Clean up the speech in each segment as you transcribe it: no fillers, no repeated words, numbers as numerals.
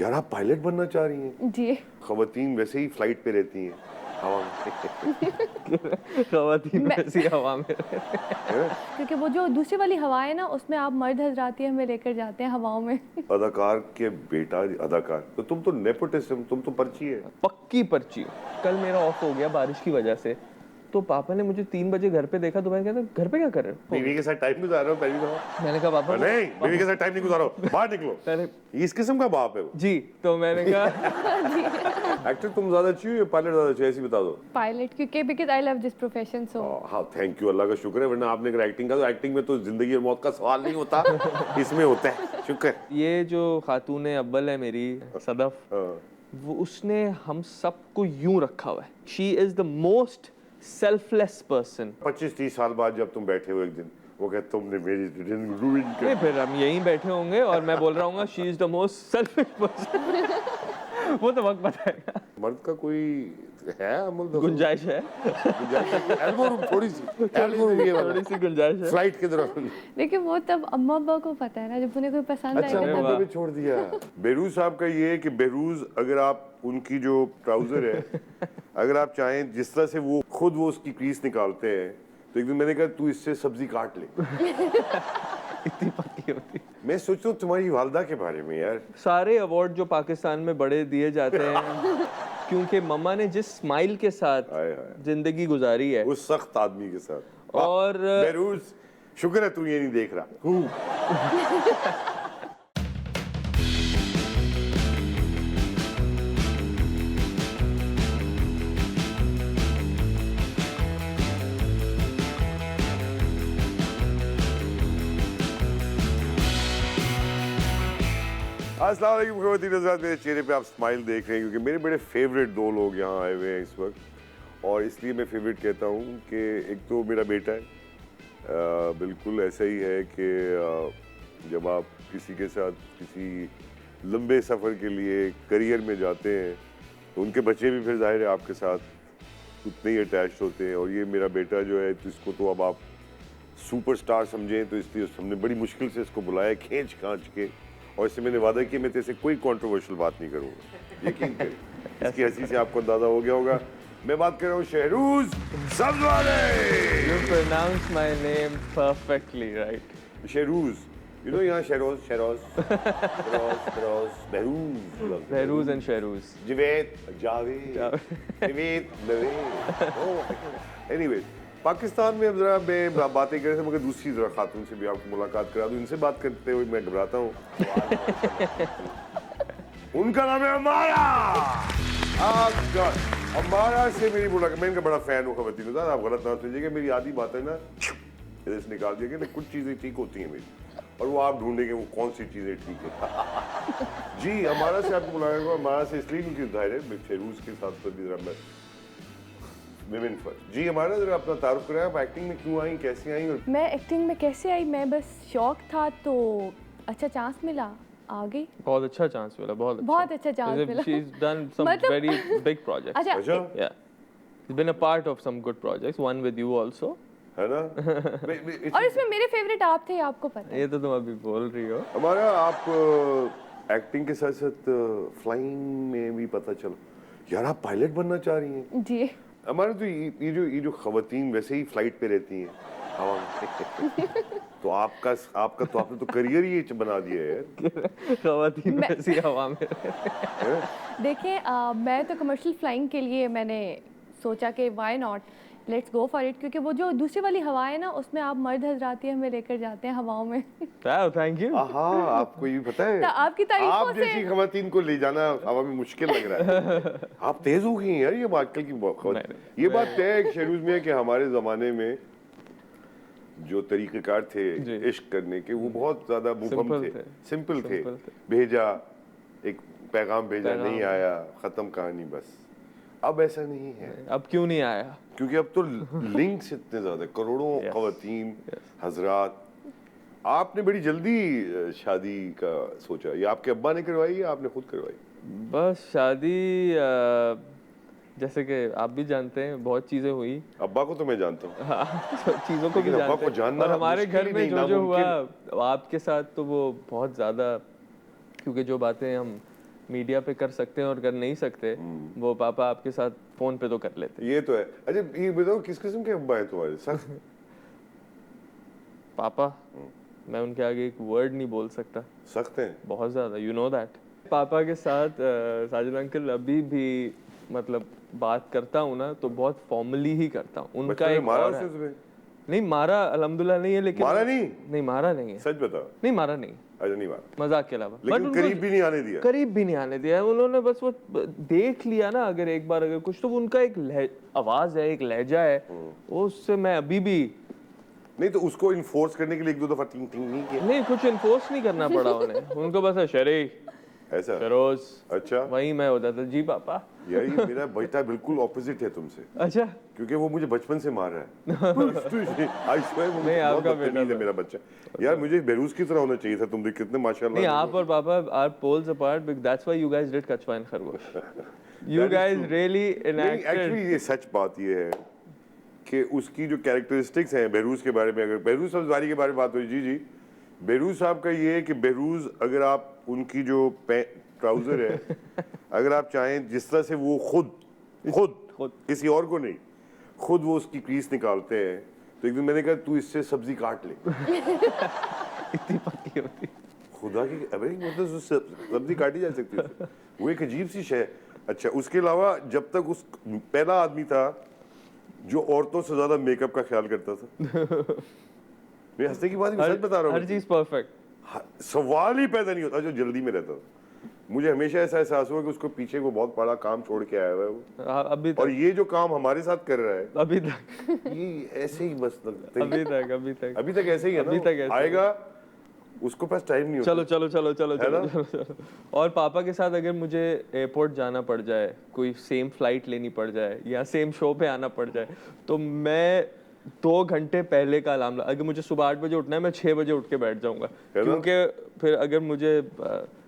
यार आप पायलट बनना चाह रही हैं? जी। खवातीन वैसे ही फ्लाइट पे रहती हैं हवा में। खवातीन वैसी हवा में क्योंकि वो जो दूसरी वाली हवा है ना, उसमें आप मर्द हजराती हमें लेकर जाते हैं हवाओं में। अदाकार के बेटा अदाकार, तो तुम तो नेपोटिज्म, तुम तो पर्ची है। पक्की पर्ची। कल मेरा ऑफ हो गया बारिश की वजह से, तो पापा ने मुझे 3 बजे घर पे देखा, तो मैं कहता घर पे क्या कर रहे हो? बीवी के साथ टाइम गुजार रहा हूँ पहली दफा। मैंने कहा पापा नहीं, बीवी के साथ टाइम नहीं गुजारो, बाहर निकलो। मैंने इस किस्म का बाप है वो। जी, तो मैंने कहा एक्टर तुम ज्यादा अच्छी हो या पायलट ज्यादा अच्छी है, ऐसी बता दो। पायलट, क्योंकि because I love this profession so. हाँ थैंक यू, अल्लाह का शुक्र है, वरना आपने अगर एक्टिंग का, तो एक्टिंग में तो जिंदगी और मौत का सवाल नहीं होता, इसमें होता है। शुक्र। ये जो खातून अव्वल है मेरी, सदफ, वो उसने हम सबको यूं रखा हुआ है। She is the most selfless person. 25-30 साल बाद जब तुम बैठे हो एक दिन, वो कहते तुमने मेरी जिंदगी रूइन कर नहीं, फिर हम यहीं बैठे होंगे और मैं बोल रहा हूँ she is the most selfish person. वो तो वक्त बताएगा। मर्द का कोई है अमल, गुंजाइश है, एल्बो रूम थोड़ी सी, एल्बो रूम ये वाला थोड़ी सी गुंजाइश है। फ्लाइट के दौरान। लेकिन वो तब अम्मा अब्बा को पता है ना, जब उन्हें कोई पसंद अच्छा, आएगा मैं भी छोड़ दिया। बेहरूज साहब का ये है कि बेहरूज, अगर आप उनकी जो ट्राउजर है, अगर आप चाहें जिस तरह से वो खुद वो उसकी क्रीज निकालते हैं, तो एक दिन मैंने कहा तू इससे सब्जी काट ले। इतनी पक्की होती। मैं सोचता हूँ तुम्हारी वालदा के बारे में यार। सारे अवार्ड जो पाकिस्तान में बड़े दिए जाते हैं, क्योंकि मम्मा ने जिस स्माइल के साथ हाय हाय, जिंदगी गुजारी है, उस सख्त आदमी के साथ। और बेहरूज शुक्र है तू ये नहीं देख रहा। अस्सलाम वालेकुम ख़वातीन हज़रात, मेरे चेहरे पे आप स्माइल देख रहे हैं क्योंकि मेरे बड़े फेवरेट दो लोग यहाँ आए हुए हैं इस वक्त, और इसलिए मैं फेवरेट कहता हूँ कि एक तो मेरा बेटा है, बिल्कुल ऐसा ही है कि जब आप किसी के साथ किसी लंबे सफ़र के लिए करियर में जाते हैं तो उनके बच्चे भी फिर ज़ाहिर है आपके साथ उतने ही अटैच होते हैं, और ये मेरा बेटा जो है, तो इसको तो अब आप सुपरस्टार समझें, तो इसलिए हमने बड़ी मुश्किल से इसको बुलाया खींच खांच के, और इससे मैंने वादा किया मैं तेरे से कोई कंट्रोवर्शियल बात नहीं करूँगा, यकीन करें। इसकी हंसी से आपको अंदाजा हो गया होगा, मैं बात कर रहा हूँ शहरूज सब्ज़वारे। You pronounce my name perfectly right. शहरूज, you know यहाँ Shahroz Shahroz Behrouz Behrooz and Shehroz. Javed Javed Javed Naved. Anyway, Pakistan में अब जरा मैं बातें कर रहे थे, मगर दूसरी जरा खातून से भी आपको मुलाकात करा दूं। इनसे बात करते हुए मैं घबराता हूँ। उनका नाम है अमारा। अमारा से मेरी मुलाकात, मैं इनका बड़ा फैन हूँ ख़वातीन, आप गलत ना समझिएगा, मेरी आधी बात है ना इधर से निकाल दिया कि कुछ चीज़ें ठीक होती हैं मेरी, और वो आप ढूंढेंगे वो कौन सी चीज़ें ठीक है। जी, अमारा से आपको बुलाया हुआ, अमारा से इसलिए क्योंकि जाहिर है शहरूज के साथ भी जरा मैं विमेन फर्स्ट। जी हमारा जरा अपना तारुफ कराएं, आप एक्टिंग में क्यों आई, कैसे आई? और मैं एक्टिंग में कैसे आई, मैं बस शौक था तो अच्छा चांस मिला, आ गई। बहुत अच्छा चांस मिला, बहुत अच्छा चांस मिला। She's done some मतलब- very big projects. अच्छा, Yeah. She's been a part of some good projects, one with you also. है ना? और इसमें मेरे फेवरेट आप थे, आपको पता है। ये तो तुम अभी बोल रही हो। हमारा आप एक्टिंग के साथ साथ फ्लाइंग में भी पता चलो, यार आप पायलट बनना चाह रही हैं? जी। हमारे तो ये जो खवातीन वैसे ही फ्लाइट पे रहती हैं हवा में। तो आपका तो आपने तो करियर ही बना दिया है यार। खवातीन वैसी हवा में। देखिए, मैं तो कमर्शियल फ्लाइंग के लिए मैंने सोचा कि why not, let's go for it, क्योंकि वो जो दूसरी वाली हवा है ना, उसमें आप मर्द हजराती हमें लेकर जाते हैं हवाओं में। Thank you. हाँ, आपको ये पता है, तो आपकी तारीफों आप से जैसी खवातीन को ले जाना हवा में मुश्किल लग रहा है। आप तेज हो गई हैं यार, ये आजकल की ये बात तय है शहरूज में कि हमारे जमाने में जो तरीक़ेकार थे इश्क करने के, वो बहुत ज्यादा मुबहम थे, सिंपल थे। भेजा एक पैगाम, भेजा नहीं आया, खत्म कहानी बस। अब ऐसा नहीं है। अब क्यों नहीं आया? क्योंकि अब तो लिंक्स इतने ज्यादा, करोड़ों खवातीन हजरात। आपने बड़ी जल्दी शादी का सोचा, ये आपके अब्बा ने करवाई या आपने खुद करवाई? बस शादी जैसे कि आप भी जानते हैं बहुत चीजें हुई। अब्बा को तो मैं जानता हूँ। हाँ, चीजों को भी जानते हैं, और हमारे घर में जो हुआ आपके साथ, तो वो बहुत ज्यादा, क्योंकि जो बातें हम मीडिया पे कर सकते हैं और कर नहीं सकते वो पापा आपके साथ फोन पे तो कर लेते। ये तो है। अच्छा ये बताओ किस किस्म के अब्बा है तुम्हारे? सख्त? पापा मैं उनके आगे एक वर्ड नहीं बोल सकता, सख्त हैं? बहुत ज्यादा, यू नो दैट। पापा के साथ साजिद अंकल अभी भी मतलब बात करता हूँ ना तो बहुत फॉर्मली ही करता हूँ। उनका बचपन में एक मारा और उसे है। तुम्हें? नहीं मारा अल्हम्दुलिल्लाह नहीं है, लेकिन मारा नहीं? नहीं मारा नहीं है, सच बता। नहीं मारा नहीं, अच्छा नहीं मारा, मजाक के अलावा। लेकिन But करीब भी नहीं आने दिया। करीब भी नहीं आने दिया उन्होंने, बस वो देख लिया ना अगर एक बार अगर कुछ, तो उनका एक आवाज है, एक लहजा है, वो उससे मैं अभी भी नहीं तो उसको इन्फोर्स करने के लिए एक दो दफा टिंग टिंग नहीं किया? नहीं, कुछ इन्फोर्स नहीं करना पड़ा उन्हें, उनको बस शरी ऐसा? फिरोज, अच्छा वही मैं होता था जी पापा। यार ये मेरा बेटा बिल्कुल ऑपोजिट है तुमसे, अच्छा क्योंकि वो मुझे बचपन से मार रहा है। आई स्वेयर वो नहीं, बहुत आपका बदतमीज है मेरा बच्चा। यार मुझे बेरूज की तरह होना चाहिए था, तुम देख कितने माशाल्लाह। नहीं, आप और पापा are poles apart, that's why you guys did कछवा एंड खरगोश। You guys really enacted. Actually ये सच बात ये है कि उसकी जो कैरेक्टरिस्टिक्स हैं बहरूज के बारे में, अगर बहरूज सब्जवारी के बारे में बात हुई, जी जी बहरूज साहब का ये है कि बहरूज अगर आप उनकी जो ट्राउजर है अगर आप चाहें जिस तरह से वो खुद किसी और को नहीं, खुद वो उसकी क्रीज निकालते हैं, तो एक दिन मैंने कहा तू इससे सब्जी काट ले। इतनी पक्की होती खुदा की अबे मतलब सब्जी काटी जा सकती है, वो एक अजीब सी शय। अच्छा उसके अलावा जब तक उस पहला आदमी था जो औरतों से ज्यादा मेकअप का ख्याल करता था। मैं हंसने की बात नहीं, सच बता रहा हूँ, हर चीज परफेक्ट, सवाल ही पैदा नहीं होता जो जल्दी में रहता था। मुझे हमेशा ऐसा एहसास हुआ कि उसको पीछे वो बहुत बड़ा काम छोड़ के आया हुआ है वो, अभी और तक, ये जो काम हमारे साथ कर रहा है अभी तक, ये ऐसे ही बस लगता है। अभी तक ऐसे ही है ना, अभी तक ऐसे ही। आएगा उसको पास टाइम नहीं होता। चलो। और पापा के साथ अगर मुझे एयरपोर्ट जाना पड़ जाए, कोई सेम फ्लाइट लेनी पड़ जाए या सेम शो पे आना पड़ जाए, तो मैं 2 घंटे पहले का अलार्म, अगर मुझे सुबह 8 बजे उठना है मैं 6 बजे उठ के बैठ जाऊंगा, क्योंकि फिर अगर मुझे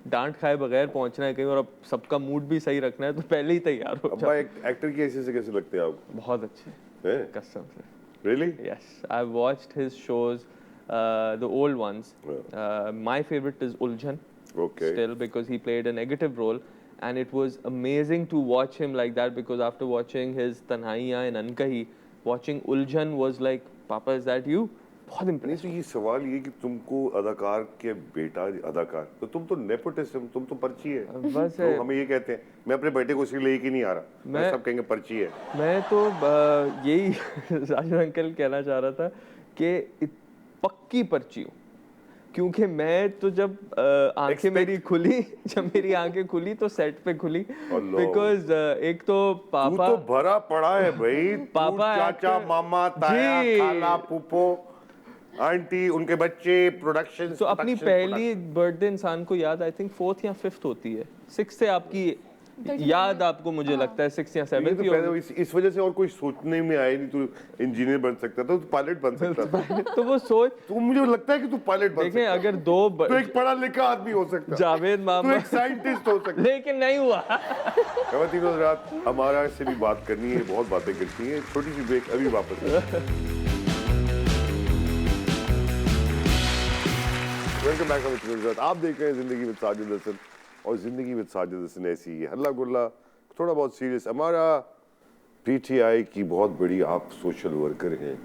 डांट खाए बगैर पहुंचना है कहीं और अब सबका मूड भी सही रखना है तो पहले ही तैयार हो अब्बा एक एक्टर की हैसियत से कैसे लगते हैं आपको? बहुत अच्छे हैं? कसम से। Really? Yes, I've watched his shows, the old ones. My favorite is Uljan. Okay. Still, because he played a negative role, and it was amazing to watch him like that. Because after watching his Tanhaiya and Ankahi, watching Uljan was like, "Papa, is that you?" बहुत नहीं impressed. तो ये सवाल ये कि तुमको अदाकार के बेटा अदाकार, तो तुम तो नेपोटिज्म, तुम तो पर्ची है। बस लोग हमें ये कहते हैं, मैं अपने बेटे को इसलिए लेके नहीं आ रहा, मैं सब कहेंगे पर्ची है। मैं तो यही साजिद अंकल कहना चाह रहा था कि पक्की पर्ची हूँ, क्योंकि मैं तो जब आंखें मेरी खुली, जब मेरी आंखें खुली तो सेट पे खुली, बिकॉज एक तो पापा, तू तो भरा पड़ा है भाई, पापा चाचा मामा ताया जी। खाला फूफो आंटी उनके बच्चे प्रोडक्शन। तो अपनी पहली बर्थडे इंसान को याद आई थिंक 4th या 5th होती है, 6th से आपकी याद आपको मुझे लगता है 6th या 7th ही होगी। इस वजह से और कोई सोचने में आया नहीं, तू इंजीनियर बन सकता था, तू पायलट बन सकता था। तो वो सोच, तू मुझे लगता है कि तू पायलट बन देखें सकता अगर तू एक पढ़ा लिखा आदमी हो सकता, जावेद तू मामा, एक साइंटिस्ट हो सकता, लेकिन नहीं हुआ। खवातीन हज़रात हमारा से भी बात करनी है, बहुत बातें करती है, छोटी सी ब्रेक, अभी वापस। वेलकम बैक खवातीन हज़रात, आप देख रहे हैं जिंदगी विद साजिद हसन, और जिंदगी विद साजिद हसन ऐसी ही हल्ला गुल्ला, थोड़ा बहुत सीरियस। हमारा पीटीआई की बहुत बड़ी आप सोशल वर्कर हैं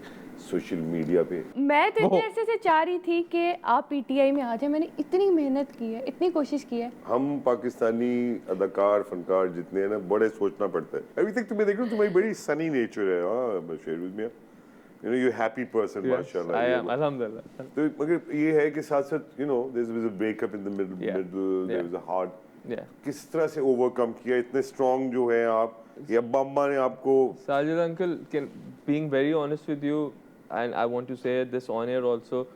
सोशल मीडिया पे। मैं तो इतने अरसे से चाह रही थी कि आप पीटीआई में आ जाए, मैंने इतनी मेहनत की है, इतनी कोशिश की है। हम पाकिस्तानी अदाकार फनकार जितने हैं ना, बड़े सोचना पड़ता है। अभी तक तुम्हें देख रहा हूँ, तुम्हारी बड़ी सनी नेचर है। हाँ शेरविज मियां, you know you happy person माशाल्लाह। I am, अल्हम्दुलिल्लाह। तो मगर ये है कि साथ साथ there was a breakup in the middle, there was a hard, किस तरह से ओवरकम किया, इतने स्ट्रॉन्ग जो है आप, ये अब्बा अम्मा ने आपको। Sajid uncle, being very honest with you, and I want to say this on air also,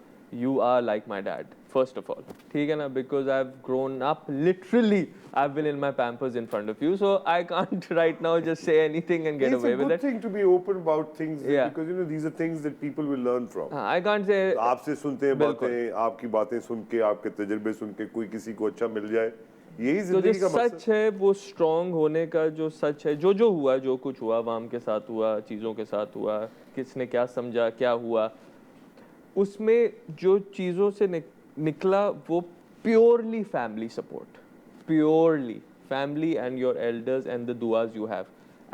you are like my dad, first of all. ठीक है ना? Because I've grown up, literally, I've been in my Pampers in front of you, so I can't right now just say anything and get away with it. It's a good thing to be open about things, because you know these are things that people will learn from. I can't say. आपसे सुनते हैं बातें, आपकी बातें सुन के, आपके तजुर्बे सुन के कोई किसी को अच्छा मिल जाए, यही जिंदगी का मकसद। सच है वो स्ट्रॉन्ग होने का, जो सच है, जो हुआ, जो कुछ हुआ, वाम के साथ हुआ, चीज़ों के साथ हुआ, किसने क्या समझा, क्या हुआ, उसमें जो चीज़ों से निकला वो purely family support, purely family and your elders and the duas you have,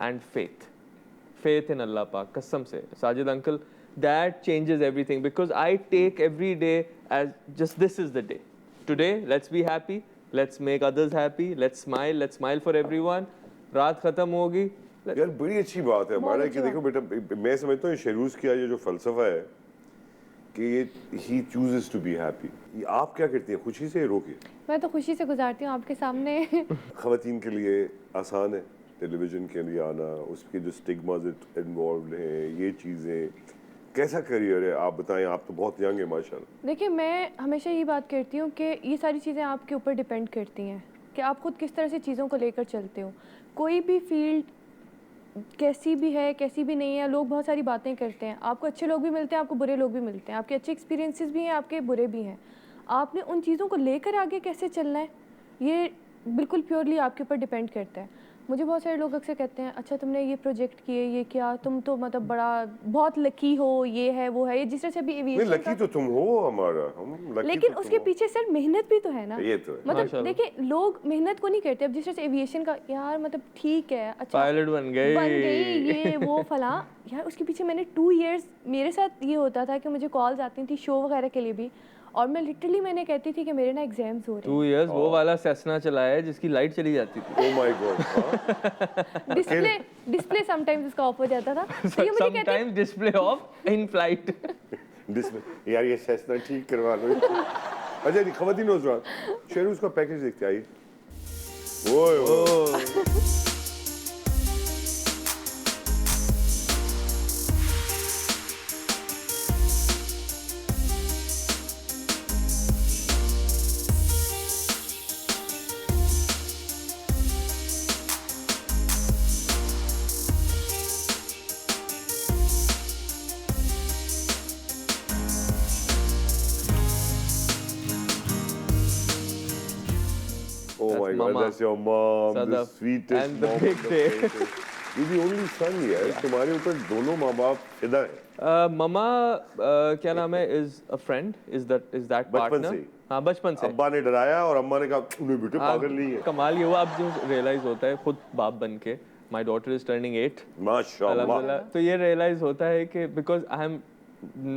and faith in Allah Pak. Kasam se, Sajid uncle, that changes everything, because I take every day as just this is the day. Today, let's be happy, let's make others happy, let's smile for everyone. रात खत्म होगी. यार बड़ी अच्छी बात है हमारा कि देखो बेटा, मैं समझता हूँ शहरूज का ये जो फलसफा है कि ये ही चूजेस टू बी हैप्पी, आप क्या करती हैं? खुशी से रोके? मैं तो खुशी से गुजारती हूँ आपके सामने। खवातीन के लिए आसान है टेलीविजन के लिए आना, उसके जो स्टिग्मास इन्वॉल्व हैं, ये चीज़ें, कैसा करियर है आप बताएं? आप तो बहुत यंग है माशाल्लाह। देखिए, मैं हमेशा ये बात करती हूँ कि ये सारी चीज़ें आपके ऊपर डिपेंड करती हैं कि आप खुद किस तरह से चीज़ों को लेकर चलते हो। कोई भी फील्ड कैसी भी है, कैसी भी नहीं है, लोग बहुत सारी बातें करते हैं। आपको अच्छे लोग भी मिलते हैं, आपको बुरे लोग भी मिलते हैं, आपके अच्छे एक्सपीरियंसेस भी हैं, आपके बुरे भी हैं। आपने उन चीज़ों को लेकर आगे कैसे चलना है, ये बिल्कुल प्योरली आपके ऊपर डिपेंड करता है। मुझे बहुत सारे लोग अक्सर कहते हैं, अच्छा तुमने ये प्रोजेक्ट किए, ये क्या, तुम तो मतलब बड़ा बहुत लकी हो, ये है वो है, ये जिस तरह से अभी एविएशन लकी तो तुम हो हमारा, हम लकी लेकिन तो उसके तुम पीछे सर मेहनत भी तो है ना। ये तो है। मतलब देखिए, लोग मेहनत को नहीं करते। अब जिस तरह से एविएशन का, यार मतलब ठीक है, अच्छा पायलट बन गई ये वो फला, यार उसके पीछे मैंने 2 इयर्स, मेरे साथ ये होता था कि मुझे कॉल्स आती थी शो वगैरह के लिए भी, और मैं लिटरली मैंने कहती थी कि मेरे ना एग्जाम्स हो रहे 2 years वो वाला सेस्ना चलाया है जिसकी लाइट चली जाती थी। Oh my God. Display sometimes उसका ऑफ हो जाता था, तो ये मुझे कहते sometimes display of in flight. Display, यार ये सेस्ना ठीक करवा लो। अच्छा जी, खवातीन नौजवान, शहरूज का पैकेज देखते आइए। ओए ओए Oh my God, Mama. that's your mom, the Sadaf. sweetest And the mom big of the day. places. You're the only son यार, तुम्हारे ऊपर दोनों माँ बाप फिदा हैं। ममा क्या नाम है, is a friend, is that partner. से? हाँ, बचपन से। अब्बा ने डराया और अम्मा ने कहा नहीं बेटे पागल नहीं है। कमाल ये हुआ अब जो रियलाइज होता है खुद बाप बन के, माय डॉटर इज टर्निंग 8 माशाल्लाह। अल्हम्दुलिल्लाह, तो ये रियलाइज होता है कि because I am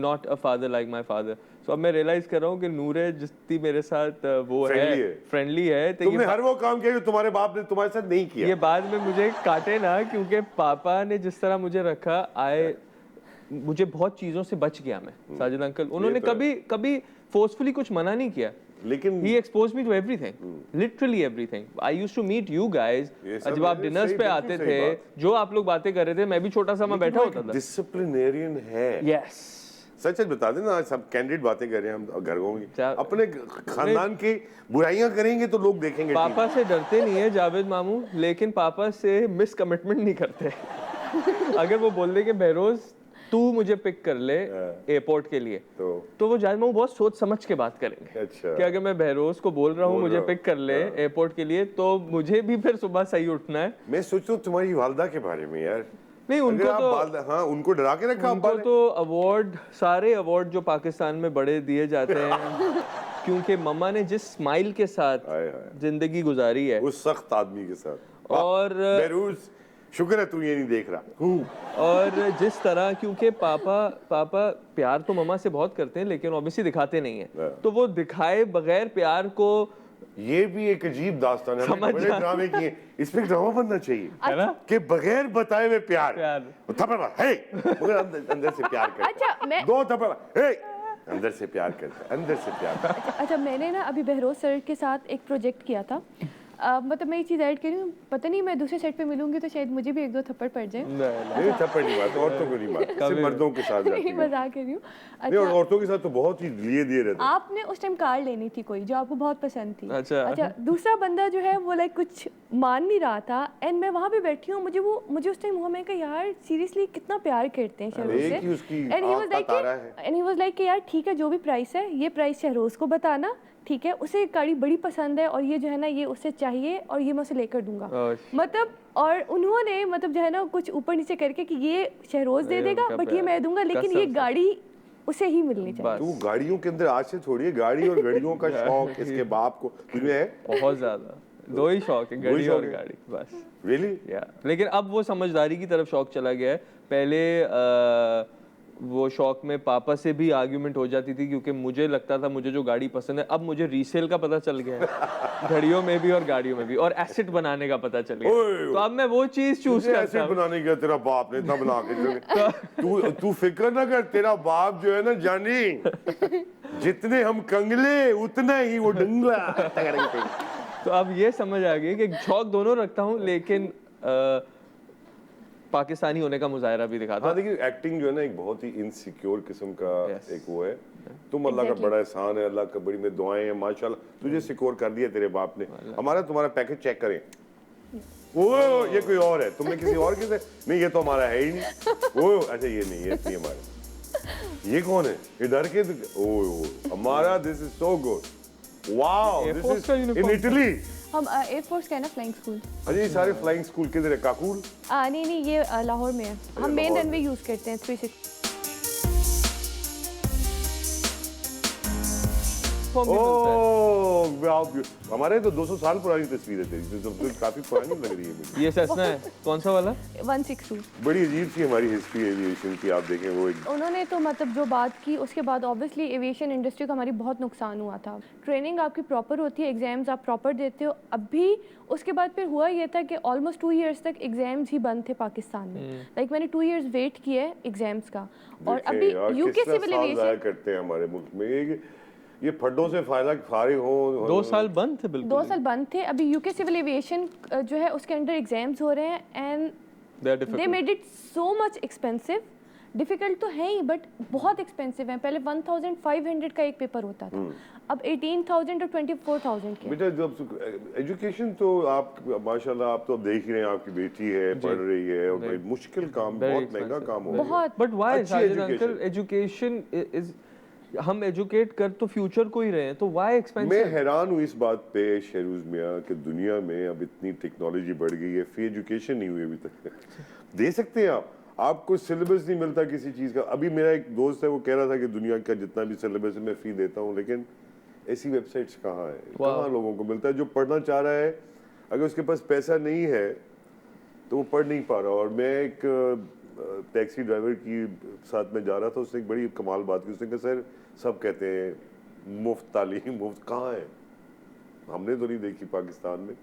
not a father like my father, so अब मैं रियलाइज कर रहा हूँ कि नूरे जितनी मेरे साथ वो फ्रेंडली है, तो तुमने हर वो काम किया जो तुम्हारे बाप ने तुम्हारे साथ नहीं किया। ये बाद में मुझे काटे ना, क्योंकि पापा ने जिस तरह मुझे रखा, मुझे बहुत चीजों से बच गया मैं। साजिद अंकल उन्होंने कभी फोर्सफुली कुछ मना नहीं किया, लेकिन he exposed me to everything, literally everything. I used to meet you guys, जब आप डिनर्स पे आते थे, जो आप लोग बातें कर रहे थे, मैं भी छोटा सा मैं बैठा होता था। डिसिप्लिनेरियन है। Yes. सच सच बता देना, आज सब कैंडिडेट बातें कर रहे हैं हम घर की, क्या- अपने खानदान की बुराइयां करेंगे तो लोग देखेंगे। पापा से डरते नहीं है जावेद मामू, लेकिन पापा से मिस कमिटमेंट नहीं करते। अगर वो बोल दे कि बहरोज तू मुझे पिक कर ले एयरपोर्ट के लिए, तो वो जावेद मामू बहुत सोच समझ के बात करेंगे। अच्छा। कि अगर मैं बहरोज को बोल रहा हूँ मुझे पिक कर ले एयरपोर्ट के लिए, तो मुझे भी फिर सुबह सही उठना है। मैं सोचता हूँ तुम्हारी वालदा के बारे में यार। नहीं, उनको तो हाँ, उनको डरा के रखा उनको तो अवार्ड, सारे अवार्ड जो पाकिस्तान में बड़े दिए जाते हैं क्योंकि मम्मा ने जिस स्माइल के साथ जिंदगी गुजारी है, उस सख्त आदमी के साथ। और बहरूज शुक्र है तू ये नहीं देख रहा। और जिस तरह, क्योंकि पापा प्यार तो मम्मा से बहुत करते हैं लेकिन ऑब्वियसली दिखाते नहीं है, तो वो दिखाए बगैर प्यार को, ये भी एक अजीब दास्तान है। समझ बड़े ड्रामे किए, इस पे ड्रामा बनना चाहिए है ना, कि बगैर बताए हुए प्यार। थप्पड़ मार, हे, मगर अंदर से प्यार करता है। अच्छा, मैं 2 थप्पड़ मार, हे, अंदर से प्यार करता है, अंदर से प्यार करता है। अच्छा, मैंने ना अभी बहरोज सर के साथ एक प्रोजेक्ट किया था। मतलब मैं ये चीज़ ऐड करी हूँ, पता नहीं मैं दूसरे सेट पे मिलूंगी तो शायद मुझे भी 1-2 थप्पड़ पड़ जाए। नहीं थप्पड़ नहीं मारते, औरतों को नहीं मारते, सिर्फ मर्दों के साथ जाती नहीं, है। मजाक कर रही हूँ। नहीं, और औरतों के साथ तो बहुत ही लिए दिए रहते हैं। आपने उस टाइम कार लेनी थी कोई जो आपको बहुत पसंद थी। अच्छा, दूसरा बंदा जो है वो लाइक कुछ मान नहीं रहा था, एंड मैं वहाँ पे बैठी हूँ, मुझे उस टाइम हुआ, मैं कहा यार सीरियसली कितना प्यार करते हैं शहरोज से, एंड ही वाज लाइक कि यार ठीक है, जो भी प्राइस है ये प्राइस शहरोज को बताना, ठीक है, उसे गाड़ी बड़ी पसंद है और ये जो है ना ये उसे चाहिए और ये मैं उसे लेकर दूंगा। मतलब और उन्होंने मतलब जो है ना कुछ ऊपर नीचे करके कि ये शहरोज दे देगा बट ये मैं दूंगा, लेकिन ये गाड़ी उसे ही मिलनी चाहिए। तू गाड़ियों के अंदर आज से थोड़ी है, गाड़ी और गाड़ियों का शौक इसके बाप को तुझे है बहुत ज्यादा। दो ही शौक है, दो ही घड़ी शौक और है? गाड़ी बस। रियली? या लेकिन अब वो समझदारी की तरफ शौक चला गया है। पहले वो शौक में पापा से भी आर्ग्यूमेंट हो जाती थी क्योंकि मुझे लगता था मुझे जो गाड़ी पसंद है, अब मुझे रीसेल का पता चल गया है घड़ियों में भी और गाड़ियों में भी, और एसेट बनाने का पता चल गया। ओए, तो अब मैं वो चीज चूज तुझे करता एसिड हूँ। बनाने का तेरा बाप ने इतना बना के चले। तू फिक्र ना कर, तेरा बाप जो है ना जानी, जितने हम कंगले उतना ही वो डंगला। तो अब ये समझ आ गई कि शौक दोनों रखता हूँ, लेकिन पाकिस्तानी होने का मुजाहरा भी दिखाता हाँ हूँ। देखिए, एक्टिंग जो है ना एक बहुत ही इनसिक्योर किस्म का Yes. एक वो है। तुम अल्लाह का Exactly. बड़ा एहसान है, अल्लाह का बड़ी में दुआएं हैं, माशाल्लाह तुझे सिक्योर कर दिया तेरे बाप ने। हमारा तुम्हारा पैकेज चेक करें, वो ये कोई और है, तुमने किसी और के से नहीं, ये तो हमारा है ही नहीं। वो अच्छा ये नहीं, ये नहीं हमारा। ये कौन है? ये डर के ओ हमारा, this is so good, wow, Air this Force का इज इन uniform। इटली। हम एयरफोर्स का है ना फ्लाइंग स्कूल। अच्छा ये सारे फ्लाइंग स्कूल किधर है? काकुल? नहीं नहीं, ये लाहौर में है। हम मेन लाहौर रनवे में। यूज़ करते हैं 360। ओह हमारे तो 200 साल पुरानी तस्वीर है तेरी, तो काफी पुरानी लग रही है मुझे। ये सेस्ना है, कौन सा वाला? 162। बड़ी अजीब सी हमारी हिस्ट्री एविएशन की, आप देखें वो एक उन्होंने तो मतलब जो बात की उसके बाद ऑब्वियसली एविएशन इंडस्ट्री का हमारी बहुत नुकसान हुआ था। ट्रेनिंग आपकी प्रॉपर होती है, एग्जाम्स आप प्रॉपर देते हो। अभी उसके बाद फिर हुआ ये था कि ऑलमोस्ट 2 इयर्स तक एग्जाम्स ही बंद थे पाकिस्तान में। लाइक मैंने 2 इयर्स वेट किया है एग्जाम्स का। और देखें अभी यार, यूके किस तरह सिविल साल ज़ाया एविएशन करते हैं हमारे मुल्क में। ये फड्डों से फारिग हो 2 साल बंद थे बिल्कुल। 2 साल बंद थे। अभी यूके सिविल एविएशन जो है उसके अंडर एग्जाम्स हो रहे हैं and They are they difficult. Made it so much expensive. Difficult तो है ही बट बहुत एक्सपेंसिव है। पहले 1500 का एक पेपर होता था, अब 18,000 और 24,000 के। बेटा जब एजुकेशन तो आप माशाल्लाह आप तो अब देख ही रहे हैं, आपकी बेटी है पढ़ रही है, और भाई मुश्किल काम, Very बहुत महंगा expensive. काम हो गया। बहुत। बट व्हाई अच्छी Sajid education. Uncle, education is, हम एजुकेट कर तो फ्यूचर को ही रहे हैं, तो व्हाई मैं एक्सपेंसिव? हैरान हूँ इस बात पे शेरूज मियाँ कि दुनिया में अब इतनी टेक्नोलॉजी बढ़ गई है, फ्री एजुकेशन नहीं हुई अभी तक। दे सकते हैं आपको सिलेबस नहीं मिलता किसी चीज़ का। अभी मेरा एक दोस्त है, वो कह रहा था कि दुनिया का जितना भी सिलेबस है मैं फ्री देता हूँ, लेकिन ऐसी वेबसाइट्स कहाँ है, कहाँ लोगों को मिलता है? जो पढ़ना चाह रहा है, अगर उसके पास पैसा नहीं है तो वो पढ़ नहीं पा रहा। और मैं एक टैक्सी ड्राइवर की साथ में जा रहा था, उसने एक बड़ी कमाल बात की। उसने कहा सर सब कहते हैं मुफ्त तालीम, मुफ्त कहाँ है? हमने तो नहीं देखी पाकिस्तान में।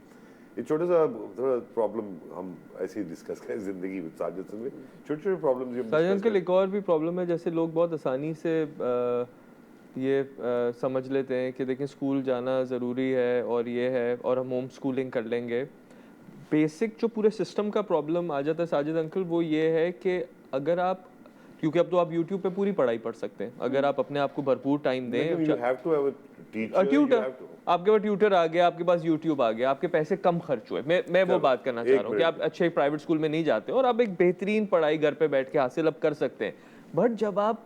ये छोटा सा थोड़ा प्रॉब्लम हम ऐसे ही डिस्कस करें जिंदगी में, साजिद में छोटे छोटे प्रॉब्लम्स। साजिद अंकल, एक और भी प्रॉब्लम है, जैसे लोग बहुत आसानी से ये समझ लेते हैं कि देखें स्कूल जाना ज़रूरी है और ये है और हम होम स्कूलिंग कर लेंगे। बेसिक जो पूरे सिस्टम का प्रॉब्लम आ जाता है साजिद अंकल, वो ये है कि अगर आप, क्योंकि अब तो आप यूट्यूब पे पूरी पढ़ाई पढ़ सकते हैं अगर आप अपने आप को भरपूर टाइम दें। You have to have a teacher, you tutor, have to- आपके पास ट्यूटर आ गया, आपके पास यूट्यूब आ गया, आपके पैसे कम खर्च हुए। मैं वो बात करना चाह रहा हूँ कि आप अच्छे प्राइवेट स्कूल में नहीं जाते और आप एक बेहतरीन पढ़ाई घर पे बैठ के हासिल अब कर सकते हैं। बट जब आप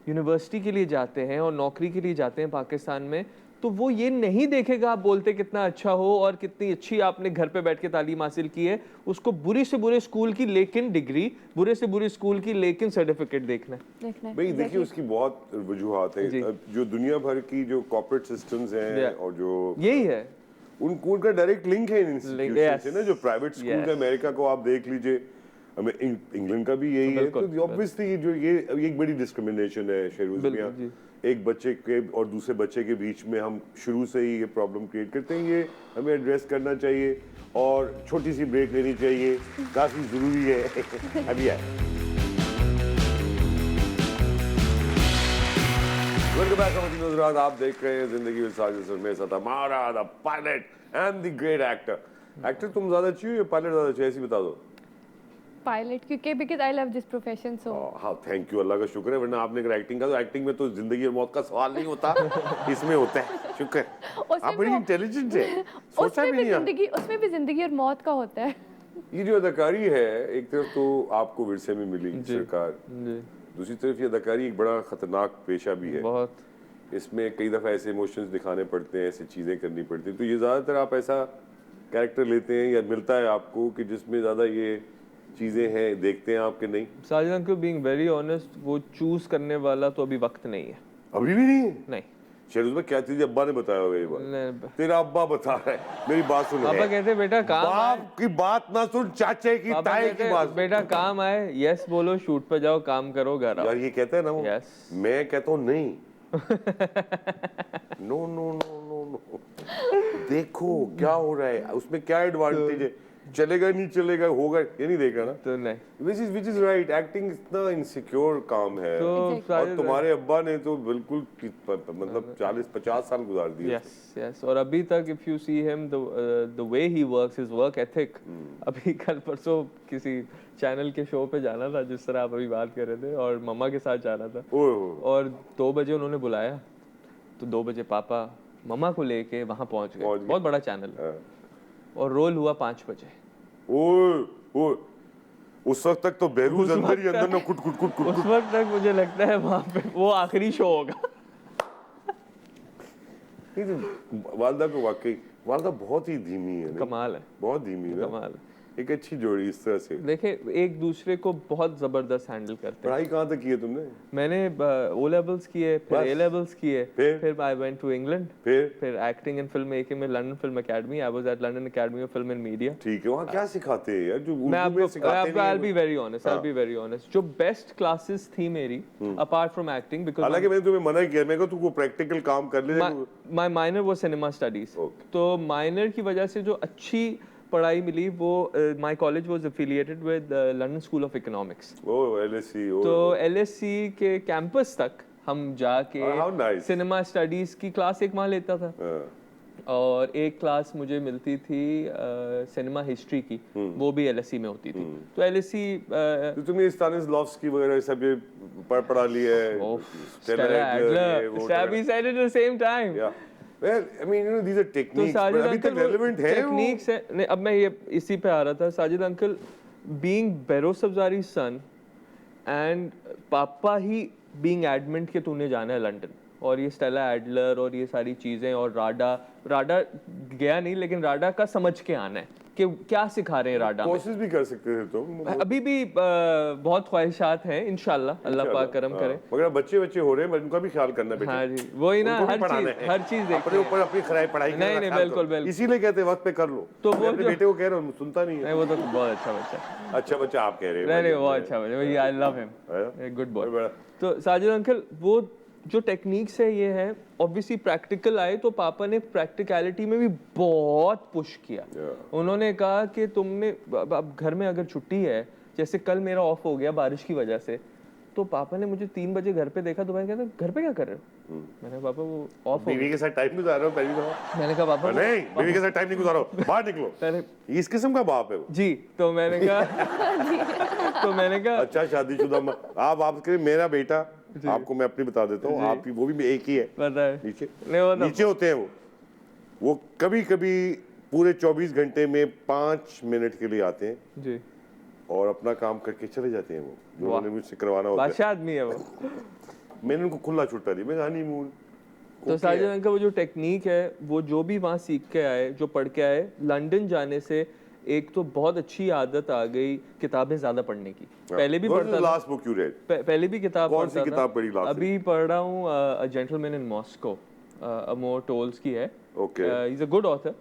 यूनिवर्सिटी के लिए जाते हैं और नौकरी के लिए जाते हैं पाकिस्तान में, तो वो ये नहीं देखेगा आप बोलते कितना अच्छा हो और कितनी अच्छी आपने घर पे बैठ के तालीम हासिल की है। उसको बुरी से बुरे स्कूल की लेकिन डिग्री, बुरे से बुरी स्कूल की लेकिन सर्टिफिकेट देखना है। भाई देखिए उसकी बहुत वजूहात जी। है। जो दुनिया भर की जो कॉर्पोरेट सिस्टम्स हैं और जो यही है, उनका डायरेक्ट लिंक है इन इंस्टीट्यूशन से ना। जो प्राइवेट स्कूल है, अमेरिका को आप देख लीजिए, हमें इंग्लैंड का भी यही है। तो ऑब्वियसली जो ये एक बड़ी डिस्क्रिमिनेशन है शेरूज मियां। एक बच्चे के और दूसरे बच्चे के बीच में हम शुरू से ही ये प्रॉब्लम क्रिएट करते हैं। ये हमें एड्रेस करना चाहिए और छोटी सी ब्रेक लेनी चाहिए, काफी जरूरी है। अभी है आप देख रहे हैं जिंदगी में साजिद में साथ हमारा the pilot and the great actor. Actor तुम ज्यादा अच्छी हो या पायलट ज्यादा अच्छी, ऐसी बता दो। पायलट, क्योंकि because I love this profession so. हाँ थैंक यू, अल्लाह का शुक्र है, वरना आपने अगर एक्टिंग का, तो एक्टिंग में तो जिंदगी और मौत का सवाल नहीं होता, इसमें होता है। शुक्र, आप बड़ी इंटेलिजेंट है, सोचा भी नहीं। उसमें भी जिंदगी और मौत का होता है। ये जो अदाकारी है, एक तरफ तो आपको विरसे में मिली सरकार, दूसरी तरफ ये अदाकारी एक बड़ा खतरनाक पेशा भी है। बहुत इसमें कई दफ़ा ऐसे इमोशंस दिखाने पड़ते हैं, ऐसी चीज़ें करनी पड़ती हैं। तो ये ज़्यादातर आप ऐसा कैरेक्टर लेते हैं या मिलता है आपको कि जिसमें ज़्यादा ये चीज़ें हैं, देखते हैं आपके नहीं? Sajid uncle being very honest, वो चूज करने वाला तो अभी वक्त नहीं है। अभी भी नहीं है? नहीं, शायद उसमें क्या चीज अब्बा ने बताया होगा ये बात, नहीं, तेरा अब्बा बता रहा है, मेरी बात सुन, पापा कहते बेटा काम आए, बाप की बात ना सुन, चाचे की पापा ताए की कहते बात। बेटा काम आए, यस बोलो, शूट पे जाओ, काम करो, घर आओ। यार ये कहता है ना वो, Yes. मैं कहता हूँ नहीं, no no no no no, देखो क्या हो रहा है, उसमें क्या एडवांटेज है, चलेगा नहीं चलेगा, होगा ये नहीं देखा ना, तो नहीं, which is right, एक्टिंग इतना इनसिक्योर काम है, तो और तुम्हारे अब्बा ने तो बिल्कुल मतलब 40-50 साल गुजार दिए। यस यस, और अभी तक if you see him the way he works, his work ethic, अभी कल परसों किसी चैनल के शो पे जाना था जिस तरह आप अभी बात कर रहे थे, और मम्मा के साथ जाना था, ओए ओए, और 2 बजे उन्होंने बुलाया, तो 2 बजे पापा मम्मा को लेके वहां पहुंच गए, बहुत बड़ा चैनल है, हाँ। और रोल हुआ 5 बजे। ओए ओए, उस वक्त तक तो बहरूज अंदर ही अंदर ना कुट कुट कुट कुट, उस वक्त तक मुझे लगता है वहां पे वो आखिरी शो होगा। नहीं तो वालदा को वाकई, वालदा बहुत ही धीमी है, नहीं? कमाल है, बहुत धीमी है, कमाल है। एक अच्छी जोड़ी इस तरह से। देखे एक दूसरे को बहुत जबरदस्त हैंडल करते हैं। पढ़ाई कहाँ तक की है तुमने? मैंने ओ लेवल्स किए, फिर बस? ए लेवल्स किए, फिर? फिर आई वेंट टू इंग्लैंड, फिर एक्टिंग एंड फिल्म मेकिंग में London film academy, I was at London academy of film and media. ठीक है, वहाँ क्या सिखाते हैं यार जो मैं उर्दू में आपको सिखाते नहीं I'll हैं? be very honest, I'll be very honest, जो बेस्ट क्लासेस थी मेरी अपार्ट फ्रॉम एक्टिंग, बिकॉज़ हालांकि मैंने तुम्हें मना किया, मैं तू को प्रैक्टिकल काम कर ले। My minor was cinema studies, Okay. तो माइनर की वजह से जो अच्छी पढ़ाई मिली वो my college was affiliated with London School of Economics, oh LSE, oh तो एलएससी के कैंपस तक हम जाके how nice. सिनेमा स्टडीज की क्लास एक वहाँ लेता था, और एक क्लास मुझे मिलती थी सिनेमा हिस्ट्री की, वो भी एलएससी में होती थी, तो एलएससी तो तुमने स्टानिस्लॉव्स्की वगैरह सब ये पढ़ा लिया है, Stella Adler, we said it at the same time. Yeah. Well, I mean, you know, these are तो techniques, साजिद but अभी तक अंकल relevant है वो? टेक्निक्स है, नहीं अब मैं ये इसी पे आ रहा था, साजिद अंकल बीइंग बेरोस अफजारी सन एंड पापा ही बीइंग एडमेंट के तूने जाना है लंदन, और ये स्टेला एडलर और ये सारी चीजें, और राडा गया नहीं लेकिन राडा का समझ के आना है कि क्या सिखा रहे हैं राडा में। कोशिश भी कर सकते थे तुम, अभी भी बहुत ख्वाहिशात हैं, इंशाल्लाह अल्लाह पाक करम करे। मगर बच्चे हो रहे हैं, उनका भी ख्याल करना बेटा। हाँ जी, वही ना, उनको भी पढ़ाना है। हर चीज देखते अपने ऊपर अपनी पढ़ाई करना नहीं, ख्याल बिल्कुल, करो। बिल्कुल। इसीलिए कहते हैं वक्त पे कर लो, तो मैं वो अपने जो- बेटे को कह रहा हूँ, सुनता नहीं है। नहीं, वो तो बहुत अच्छा बच्चा है। अच्छा बच्चा आप कह रहे हो? नहीं बहुत अच्छा बच्चा, I love him, good boy. बड़ा तो साजिद अंकल वो जो टेक्निक्स है ये है, ऑब्वियसली प्रैक्टिकल आए तो पापा ने प्रैक्टिकलिटी में भी बहुत पुश किया। उन्होंने कहा कि तुमने अब घर में अगर छुट्टी है, जैसे कल मेरा ऑफ हो गया बारिश की वजह से, तो पापा ने मुझे 3 बजे घर पे देखा, तो भाई कहते घर पे क्या कर रहे हो? मैंने कहा पापा वो ऑफ हो बीवी के साथ टाइम गुजार रहा हूँ पहली दफा। मैंने कहा पापा नहीं, बीवी के साथ टाइम नहीं गुजारो, बाहर निकलो। मैंने इस किस्म का बाप है वो। जी, तो मैंने कहा अच्छा शादीशुदा आप आपके मेरा बेटा, आपको मैं अपनी बता देता हूँ, आपकी वो भी एक ही है, पता है नीचे नहीं वो नीचे होते हैं वो कभी कभी पूरे 24 घंटे में 5 मिनट के लिए आते हैं जी, और अपना काम करके चले जाते हैं, वो जो वाह। उन्होंने मुझसे करवाना होता है। बादशाह आदमी है वो। मैंने उनको खुला छुट्टा दी, मैं हनीमून। तो साजिद अंकल वो जो टेक्निक है, वो जो भी वहाँ सीख के आए, जो पढ़ के आए, लंदन जाने से एक तो बहुत अच्छी आदत आ गई किताबें ज्यादा पढ़ने की। पहले भी पढ़ता था, लास्ट बुक यू रेड? पहले भी किताब कौन सी पढ़ता किताब था। पढ़ी last अभी पढ़ रहा हूँ a gentleman in Moscow, Amor Towles की है। Okay, he is a good author.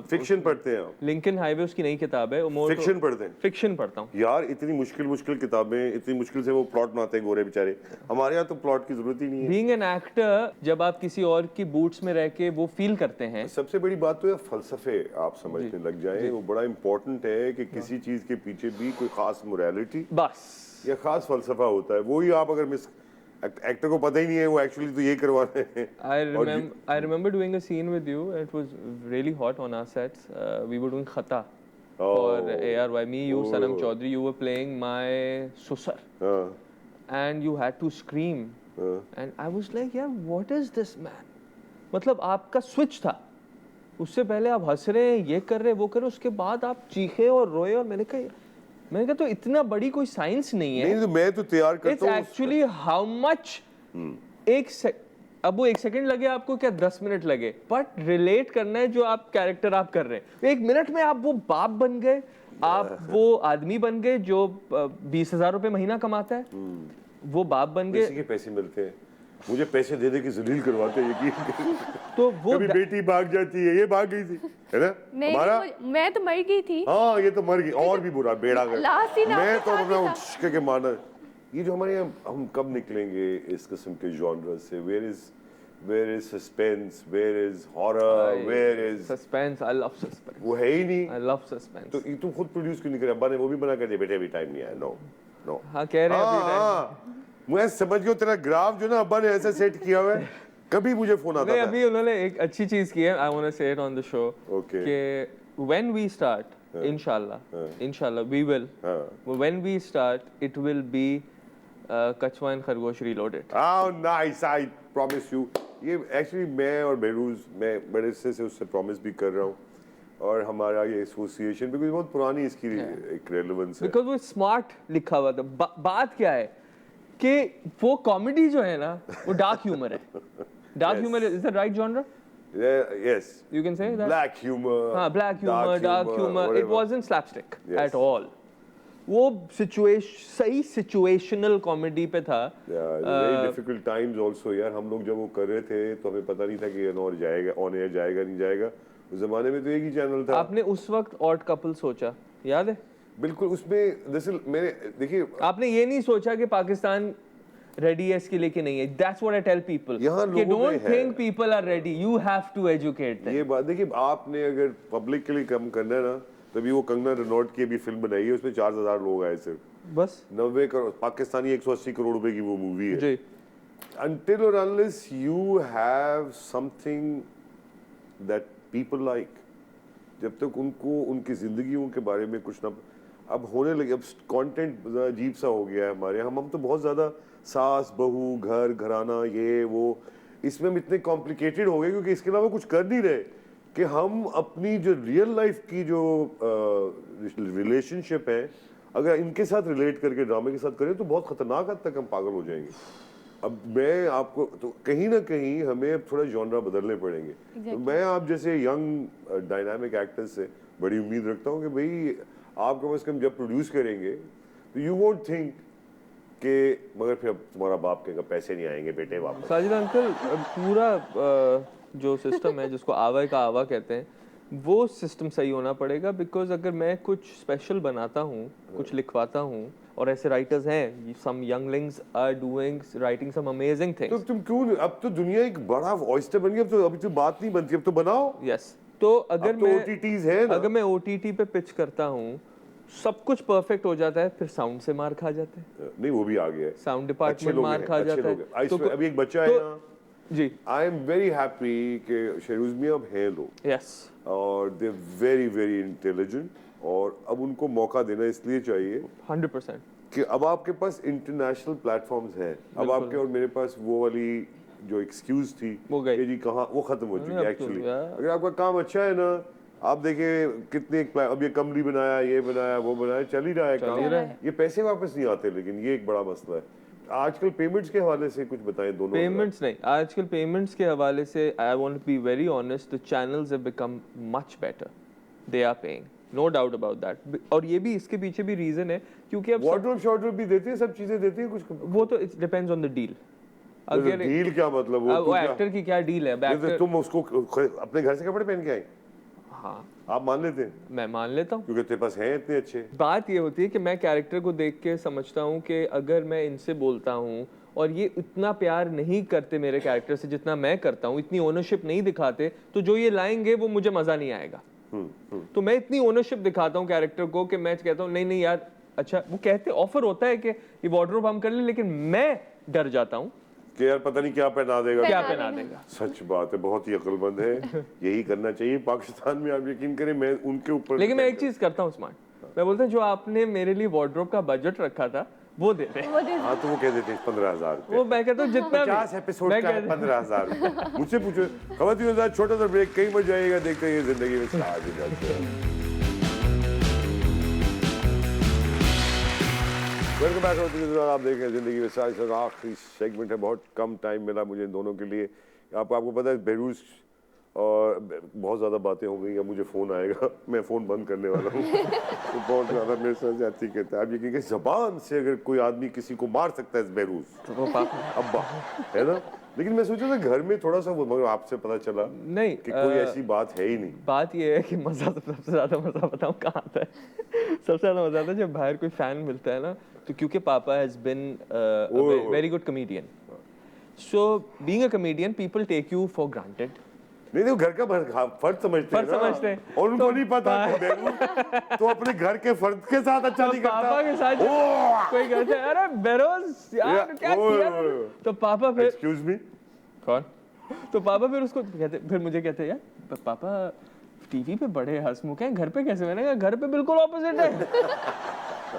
Fiction पढ़ते हैं आप? लिंकन हाईवे उसकी नई किताब है। फिक्शन पढ़ते हैं? फिक्शन पढ़ता हूँ यार इतनी मुश्किल किताबें, इतनी मुश्किल से वो प्लॉट बनाते हैं गोरे बेचारे, हमारे यहाँ तो प्लॉट की जरूरत ही नहीं है। बीइंग एन एक्टर, जब आप किसी और की बूट्स में रह के वो फील करते हैं, सबसे बड़ी बात तो है फलसफे आप समझने लग जाएं, वो बड़ा इंपॉर्टेंट है कि किसी चीज के पीछे भी कोई खास मोरालिटी बस या खास फलसफा होता है। वही आप अगर मिस एक्टर को पता ही नहीं है वो एक्चुअली तो ये करवा रहे हैं। I remember doing a scene with you. It was really hot on our sets. We were doing Khata for ARY. Me, you, Sanam Chaudhary. You were playing my susar, and you had to scream. And I was like, यार, what is this man? मतलब आपका switch था। उससे पहले आप हंस रहे हैं, ये कर रहे हैं, वो कर रहे हैं, उसके बाद आप चीखे और रोए, और मैंने कहा तो इतना बड़ी कोई साइंस नहीं है। नहीं तो मैं तो तैयार करता हूँ। It's actually how much अब वो 1 सेकंड लगे आपको, क्या 10 मिनट लगे, बट रिलेट करना है जो आप कैरेक्टर आप कर रहे हैं। 1 मिनट में आप वो बाप बन गए, आप वो आदमी बन गए जो 20,000 रुपए महीना कमाता है, वो बाप बन गए। किसी के पैसे मिलते हैं मुझे पैसे दे की जलील करवाते हैं, यकीन। तो वो कभी बेटी भाग जाती है, ये भाग गई थी, है ना? नहीं हमारा मैं तो मर गई थी। हाँ, ये तो मर गई, और भी बुरा बेड़ा गर्क। Last scene मैं आपके तो साथ ही अपना था। उठ के माना, ये जो हमारे यहाँ, हम कब निकलेंगे इस किस्म के जॉनर से? Where is suspense, where is horror, where is suspense, I love suspense, वो है ही नहीं। I love suspense. तो ये तुम खुद प्रोड्यूस क्यों नहीं करे? अब्बा ने वो भी बना कर दिया, बेटे अभी टाइम नहीं आया। नो नो, हाँ कह रहे हैं अभी time- हाँ, मैं समझ गया तेरा ग्राफ जो ना अब्बा ने ऐसा सेट किया हुआ है। कभी मुझे फोन आता नहीं, था। अभी उन्होंने एक अच्छी चीज की है, I want to say it on the show, Okay. कि व्हेन वी स्टार्ट, इंशाल्लाह we will, when we start it will be कछुआ एंड खरगोश reloaded. Oh, nice, I promise you. ये एक्चुअली मैं और बहरूज, मैं बड़े से उससे प्रॉमिस भी कर रहा हूँ, और हमारा ये एसोसिएशन बिकॉज बहुत पुरानी इसकी एक रेलेवेंस है। बिकॉज वो स्मार्ट लिखा हुआ था। बात क्या है कि वो कॉमेडी जो है ना, वो डार्क ह्यूमर है। Dark Yes. Humour is the right genre, Yes. You can say that. Black humor. हाँ, black humour, dark humour, it whatever. Wasn't slapstick Yes. At all. वो सही सिचुएशनल कॉमेडी पे था। वेरी डिफिकल्ट टाइम्स आल्सो यार। हम लोग जब वो कर रहे थे तो हमें पता नहीं था कि ये और जाएगा, ऑन एयर जाएगा नहीं जाएगा। उस जमाने में तो एक ही चैनल था। आपने उस वक्त ऑड कपल सोचा, याद है? बिल्कुल, उसमें दरअसल मैंने देखिए, आपने ये नहीं सोचा कि पाकिस्तान रेडी है इसके लिए कि नहीं है। That's what I tell people, यहाँ कि लोगों में डोंट है। Think people are ready, you have to educate them. ये बात देखिए, आपने अगर पब्लिक के लिए कम करना है ना, तभी वो कंगना रनौत की भी फिल्म बनाई है, उसमें 4000 लोग आए सिर्फ। बस 90 करोड़ पाकिस्तानी, 180 करोड़ रुपए की वो मूवी है। जी। Until or unless you have something that people like, जब तक उनको उनकी जिंदगियों के बारे में कुछ ना, अब होने लगे, अब कंटेंट अजीब सा हो गया है हमारे यहाँ। हम तो बहुत ज्यादा सास बहू, घर घराना, ये वो, इसमें हम इतने कॉम्प्लिकेटेड हो गए क्योंकि इसके अलावा कुछ कर नहीं रहे कि हम अपनी जो रियल लाइफ की जो रिलेशनशिप है, अगर इनके साथ रिलेट करके ड्रामे के साथ करें तो बहुत खतरनाक हद तक हम पागल हो जाएंगे। अब मैं आपको तो कहीं ना कहीं हमें अब थोड़ा जॉनरा बदलने पड़ेंगे। तो मैं आप जैसे यंग डायनामिक एक्टर्स से बड़ी उम्मीद रखता हूँ कि भाई आप कम से कम जब प्रोड्यूस करेंगे तो यू वोंट थिंक कि मगर फिर अब तुम्हारा बाप कहेगा पैसे नहीं आएंगे बेटे वापस। साजिद अंकल, पूरा जो सिस्टम है जिसको आवा का आवा कहते हैं, वो सिस्टम सही होना पड़ेगा। बिकॉज अगर मैं कुछ स्पेशल बनाता हूँ, कुछ लिखवाता हूँ, और ऐसे राइटर्स हैं, some younglings are doing writing some amazing तो थिंग्स। तुम क्यों, अब तो दुनिया एक बड़ा ऑयस्टर बन गया, अब तो अभी तो बात नहीं बनती, अब तो बनाओ। यस, तो अगर अब तो मैं OTTs है ना। अगर मैं OTT पे पिच करता हूँ, सब कुछ परफेक्ट हो जाता है, फिर साउंड से मार खा जाते हैं, नहीं वो भी आ गया है, साउंड अच्छे डिपार्टमेंट लोग मार हैं, खा अच्छे जाता लोग है। हैं। तो अभी एक बच्चा है तो- यहाँ, जी, आई एम वेरी हैप्पी कि शहरूज मियां अब हैं लोग, यस, और दे वेरी वेरी इंटेलिजेंट, और अब उनको मौका देना इसलिए चाहिए 100%। कि अब आपके पास इंटरनेशनल प्लेटफॉर्म्स हैं। अब बिल्कुल। आपके और मेरे पास वो वाली जो एक्सक्यूज थी वो गई। कि जी कहाँ, वो खत्म हो चुकी अब है तो एक्चुअली। यार। अगर आपका काम अच्छा है ना, आप देखिए कितने अब ये कमली बनाया, ये बनाया, वो बनाया, चल ही रहा है काम। ही रहा है। ये पैसे वापस नहीं आते, लेकिन ये एक बड़ा मसला है। आजकल पेमेंट्स के हवाले से कुछ बताएं दोनों। पेमेंट्स नहीं, आजकल पेमेंट्स के हवाले से I want to be very honest, the channels have become much better, they are paying, no doubt about that. और ये भी, इसके पीछे भी रीजन है क्योंकि अब वार्डरोब शॉर्डरोब भी देते हैं, सब चीजें देते हैं कुछ। वो तो it depends on the deal. अगर डील क्या मतलब? वो तू क्या- एक्टर की क्या डील है, जैसे एक्टर, तुम उसको अपने घर से कपड़े पहन के आए, हाँ आप मान लेते हैं मैं मान लेता हूँ। क्योंकि तेरे पास हैं इतने अच्छे। बात ये होती है कि मैं कैरेक्टर को देख के समझता हूँ कि अगर मैं इनसे बोलता हूँ और ये इतना प्यार नहीं करते मेरे कैरेक्टर से जितना मैं करता हूँ, इतनी ओनरशिप नहीं दिखाते, तो जो ये लाएंगे वो मुझे मजा नहीं आएगा। तो मैं इतनी ओनरशिप दिखाता हूँ कैरेक्टर को कि मैं कहता हूँ नहीं नहीं यार, अच्छा वो कहते ऑफर होता है कि ये वार्डरोब हम कर लें, लेकिन मैं डर जाता हूँ कि यार पता नहीं क्या पहना देगा। क्या पहना देगा। सच बात है, बहुत ही अक्लमंद है। यही करना चाहिए पाकिस्तान में, आप यकीन करें। मैं उनके ऊपर, लेकिन मैं एक चीज करता हूँ स्मार्ट, मैं बोलता हूँ जो आपने मेरे लिए वार्डरोब का बजट रखा था वो दे दे। हाँ तो वो कह देते 15,000 वो मैं कहता हूँ जितना 50 एपिसोड मैं का है, कहता- 15,000। मुझसे पूछो, खबर छोटा सा ब्रेक, कहीं मत जाइएगा, देखते हैं ये जिंदगी में क्या आगे चलते हैं। वेलकम बैक होती आप देख रहे हैं जिंदगी में सारी आखिरी सेगमेंट है। बहुत कम टाइम मिला मुझे इन दोनों के लिए। आपको पता है बहरूज और बहुत ज़्यादा बातें हो गई, अब मुझे फ़ोन आएगा, मैं फ़ोन बंद करने वाला हूँ। तो बहुत ज़्यादा मेरे साथ ज्यादती कहता है। आप यकीन करिए ज़बान से अगर कोई आदमी किसी को मार सकता है बहरूस, तो वो पापा अब्बा, है ना? लेकिन मैं सोचा था घर में थोड़ा सा वो, मगर आपसे पता चला नहीं, कि कोई ऐसी बात है ही नहीं। बात ये है कि मज़ा तो सबसे ज़्यादा मज़ा बताऊँ कहाँ आता है। सबसे ज़्यादा मज़ा आता है जब बाहर कोई फ़ैन मिलता है ना, तो क्योंकि पापा has been very good comedian, so being a comedian people take you for granted. नहीं नहीं, वो घर का फर्ज समझते हैं फर्ज ना। समझते हैं। और उनको तो नहीं पता कि बहरूस तो अपने घर के फर्ज के साथ अच्छा तो नहीं करता। पापा के साथ जब कोई कहते हैं अरे बेरोज यार क्या किया तूने?" तो पापा फिर एक्सक्यूज मी, कौन? तो पापा फिर उसको कहते, फिर मुझे कहते यार पापा टीवी पे बड़े हंसमुख हैं, घर पे कैसे? मैंने कहा घर पे बिल्कुल ऑपोजिट है।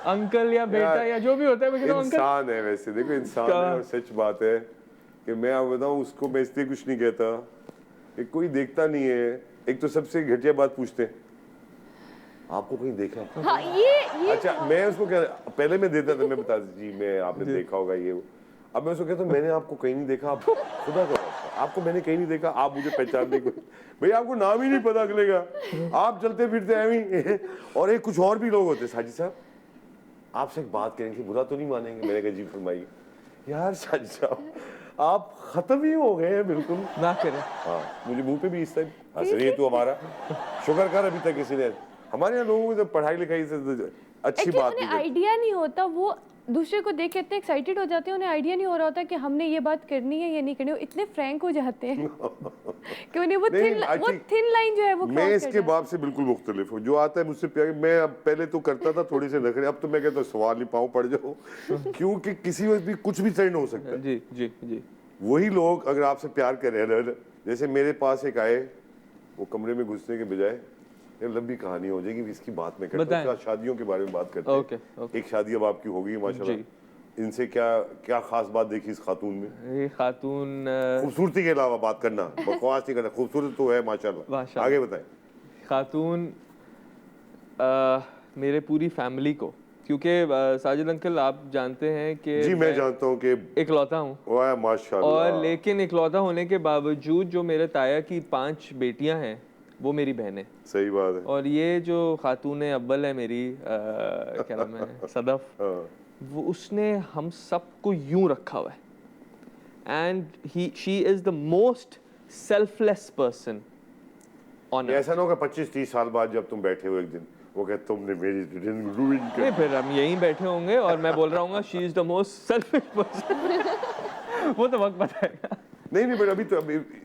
अंकल या बेटा या जो भी होता है मैं कहता हूं अंकल। इंसान है वैसे, देखो इंसान है। और सच बात है कि मैं आपको बताऊं, उसको मैं इसलिए कुछ नहीं कहता कि कोई देखता नहीं है। एक तो सबसे घटिया बात पूछते हैं, आपको कहीं देखा है? हाँ, ये अच्छा, मैं उसको क्या, पहले मैं देता था, मैं बता जी मैं आपने देखा होगा ये वो। अब मैं उसको कहता हूँ मैंने आपको कहीं नहीं देखा, आप खुदा का वास्ता, आपको मैंने कहीं नहीं देखा, आप मुझे पहचानने को भाई आपको नाम ही नहीं पता अगले का, आप चलते फिरते हैं। और एक कुछ और भी लोग होते हैं, साजिद साहब आपसे एक बात करेंगे, बुरा तो नहीं मानेंगे? मैंने कहा जी फरमाइए। यार साजिद साहब आप खत्म ही हो गए हैं बिल्कुल। ना करें। हाँ, मुझे मुंह पे भी इस टाइम हंस रही है तू हमारा, शुक्र कर अभी तक किसी ने। हमारे यहाँ लोगों को जब पढ़ाई लिखाई से अच्छी एक्चुअली बात उन्हें नहीं करते। आइडिया नहीं होता, वो दूसरे को देख के इतने एक्साइटेड हो जाते हैं, उन्हें आइडिया नहीं हो रहा होता कि हमने ये बात करनी है या नहीं करनी, वो इतने फ्रैंक हो जाते हैं कि उन्हें वो नहीं, थिन लाइन जो है वो मैं क्रॉस कर इसके जाती है। बाप से बिल्कुल मुख्तलिफ हूँ। जो आता है मुझसे प्यार, मैं अब पहले तो करता था थोड़ी से नखरे, अब तो मैं कहता हूँ सवाल नहीं पाऊँ पड़ जाओ, क्योंकि किसी वक्त भी कुछ भी ट्रेंड हो सकता है। जी जी जी। वही लोग अगर आपसे प्यार कर रहे हैं, जैसे मेरे पास एक आए, वो कमरे में घुसने के बजाय, ये लंबी कहानी हो जाएगी, इसकी बात मैं करता हूँ, शादियों के बारे में बात करते हैं। ओके। एक शादी अब आपकी होगी माशाल्लाह। इनसे क्या क्या खास बात देखी इस खातून में? ये खातून खूबसूरती के अलावा बात करना, बकवास नहीं करना, खूबसूरत तो है माशाल्लाह। आगे बताएं। खातून मेरे पूरी फैमिली को, क्योंकि साजिद अंकल आप जानते हैं कि जी मैं जानता हूँ कि इकलौता हूँ, वाह माशाल्लाह। और लेकिन इकलौता होने के बावजूद जो मेरे ताया की 5 बेटियां हैं वो मेरी बहनें। सही बात है। और ये जो खातून अव्वल है मेरी, क्या नाम है, सदफ, वो उसने हम सबको यूं रखा हुआ है। And she is the most selfless person on earth. ऐसा ना होगा 25-30 साल बाद जब तुम बैठे हो एक दिन वो कहते तुमने मेरी जिंदगी ruin कर नहीं, फिर हम यहीं बैठे होंगे और मैं बोल रहा हूँ she is the most selfish person. वो तो वक्त बताएगा। नहीं बट अभी तो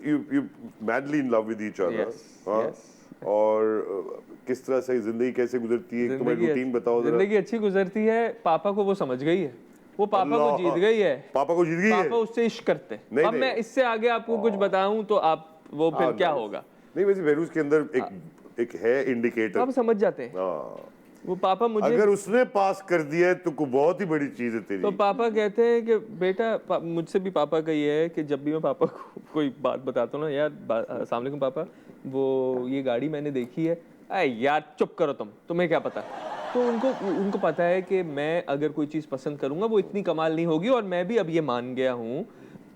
you madly in love with each other. और किस तरह से जिंदगी कैसे गुजरती है, तुम्हारी रूटीन बताओ जरा। जिंदगी अच्छी गुजरती है। पापा को वो समझ गई है, वो पापा को जीत गई है। पापा को जीत गई है। पापा उससे इश्क करते हैं। नहीं, अब मैं इससे आगे आपको कुछ बताऊं तो आप वो फिर क्या होगा? नहीं वैसे बहरूस के अंदर एक है इंडिकेटर, आप समझ जाते हैं। वो पापा मुझे, अगर उसने पास कर दिया है तो बहुत ही बड़ी चीज है तेरी। तो पापा कहते हैं कि बेटा, मुझसे भी पापा का ये है कि जब भी मैं पापा को कोई बात बताता हूँ ना, यार अस्सलाम वालेकुम पापा, वो ये गाड़ी मैंने देखी है, अरे यार चुप करो तुम्हें क्या पता। तो उनको पता है कि मैं अगर कोई चीज़ पसंद करूँगा वो इतनी कमाल नहीं होगी। और मैं भी अब ये मान गया हूँ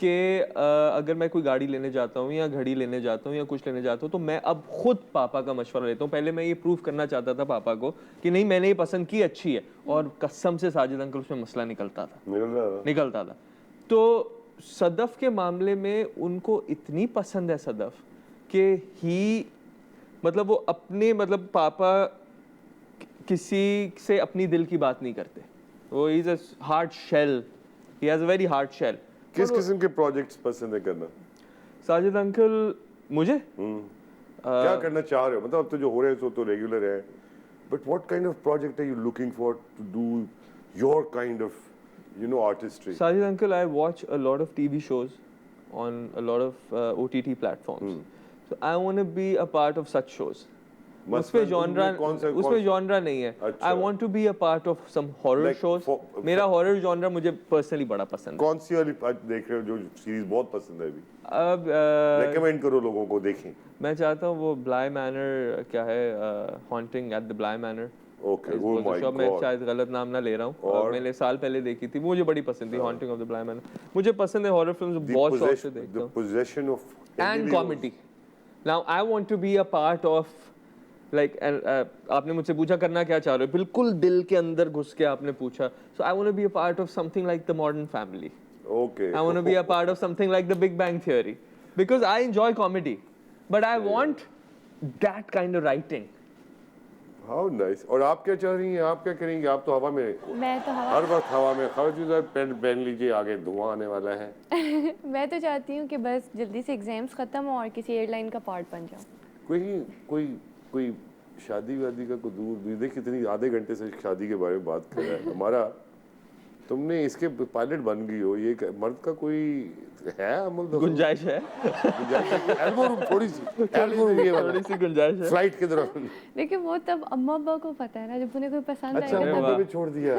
कि अगर मैं कोई गाड़ी लेने जाता हूँ या घड़ी लेने जाता हूँ या कुछ लेने जाता हूँ तो मैं अब खुद पापा का मशवरा लेता हूँ। पहले मैं ये प्रूव करना चाहता था पापा को कि नहीं मैंने ये पसंद की, अच्छी है, और कसम से साजिद अंकल उसमें मसला निकलता था। तो सदफ के मामले में उनको इतनी पसंद है सदफ कि मतलब वो अपने पापा किसी से अपनी दिल की बात नहीं करते। वो is a hard shell, he has a very hard shell. किस किस्म के प्रोजेक्ट्स पसंद है करना साजिद अंकल मुझे? क्या करना चाह रहे हो? मतलब अब तो जो हो रहे हैं तो रेगुलर है, but what kind of project are you looking for to do your kind of artistry? Sajid uncle, I watch a lot of TV shows on a lot of OTT platforms, so I want to be a part of such shows. उसमें genre नहीं है। I want to be a part of some horror shows. मेरा horror genre मुझे personally बड़ा पसंद है। कौन सी वाली देख रहे हो जो सीरीज बहुत पसंद है अभी? अब रेकमेंड करो लोगों को देखें। मैं चाहता हूँ वो ब्लाई मैनर, क्या है, हॉन्टिंग एट द ब्लाई manner. Okay, oh my God, मैं शायद गलत नाम ना ले रहा हूँ, और मैंने साल पहले देखी थी, मुझे बड़ी पसंद थी हॉन्टिंग ऑफ द ब्लाई मैनर। मुझे पसंद है हॉरर फिल्म्स, बहुत शौक से देखता हूँ। The possession of and comedy, Now I want to be a part of like आपने मुझसे पूछा करना क्या चाह रहे हो, बिल्कुल दिल के अंदर घुस के आपने पूछा. So I want to be a part of something like the Modern Family. Okay. I want to be a part of something like the Big Bang Theory because I enjoy comedy, but I want that kind of writing. How nice. और आप क्या चाह रही हैं, आप क्या करेंगी? आप तो हवा में, मैं तो हर वक्त हवा में, खर्च पेन पहन लीजिए, आगे धुआं आने वाला है. मैं तो चाहती हूँ कि बस जल्दी से एग्जाम्स ख़त्म हो और किसी एयरलाइन का पार्ट बन जाऊँ. कोई शादी वादी का कोई दूर देख कितनी आधे घंटे से शादी के बारे में बात कर रहा है हमारा. तुमने इसके पायलट बन गई हो, ये मर्द का कोई है अमल? गुंजाइश है. एल्बो रूम थोड़ी सी गुंजाइश है फ्लाइट के दौरान. लेकिन वो तब अम्मा अब्बा को पता है ना, जब उन्हें कोई पसंद अच्छा, आएगा अम्मा तब. पे छोड़ दिया